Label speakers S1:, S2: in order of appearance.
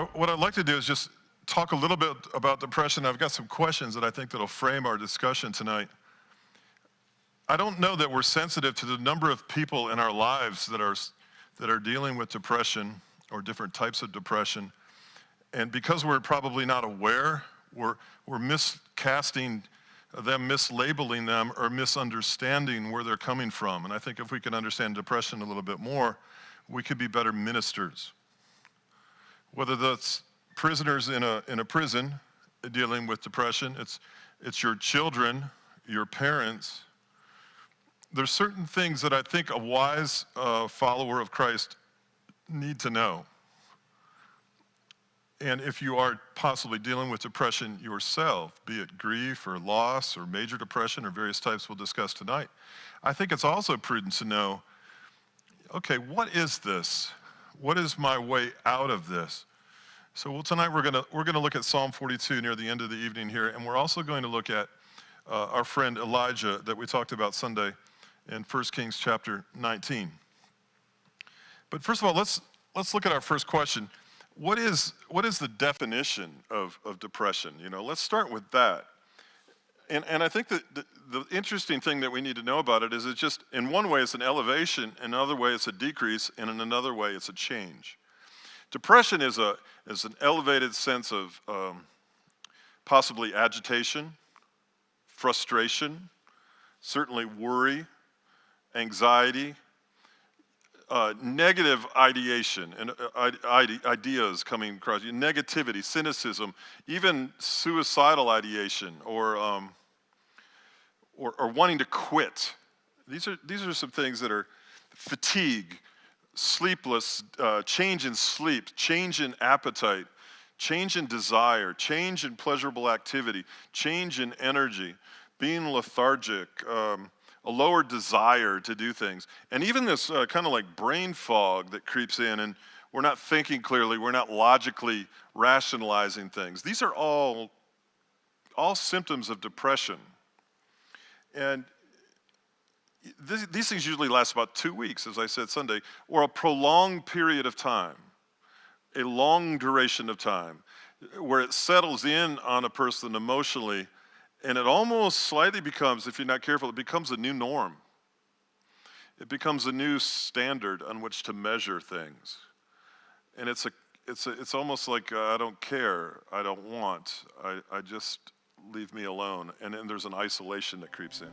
S1: what I'd like to do is just talk a little bit about depression. I've got some questions that I think that'll frame our discussion tonight. I don't know that we're sensitive to the number of people in our lives that are dealing with depression or different types of depression. And because we're probably not aware, we're miscasting them, mislabeling them, or misunderstanding where they're coming from. And I think if we can understand depression a little bit more, we could be better ministers. Whether that's prisoners in a prison dealing with depression, it's your children, your parents. There's certain things that I think a wise follower of Christ need to know. And if you are possibly dealing with depression yourself, be it grief or loss or major depression or various types we'll discuss tonight, I think it's also prudent to know, okay, what is this? What is my way out of this? So tonight we're gonna look at Psalm 42 near the end of the evening here, and we're also going to look at our friend Elijah that we talked about Sunday in 1 Kings chapter 19. But first of all, let's look at our first question. What is the definition of depression? Let's start with that. And I think that the interesting thing that we need to know about it is it's just, in one way it's an elevation, in another way it's a decrease, and in another way it's a change. Depression is an elevated sense of possibly agitation, frustration, certainly worry, anxiety, negative ideation and ideas coming across you, negativity, cynicism, even suicidal ideation, or wanting to quit. These are some things that are fatigue, sleepless, change in sleep, change in appetite, change in desire, change in pleasurable activity, change in energy, being lethargic, a lower desire to do things. And even this kind of like brain fog that creeps in, and we're not thinking clearly, we're not logically rationalizing things. These are all symptoms of depression. And these things usually last about 2 weeks, as I said Sunday, or a prolonged period of time, a long duration of time, where it settles in on a person emotionally. And it almost slightly becomes, if you're not careful, it becomes a new norm. It becomes a new standard on which to measure things. And it's almost like I don't care, I don't want, I just leave me alone. And then there's an isolation that creeps in.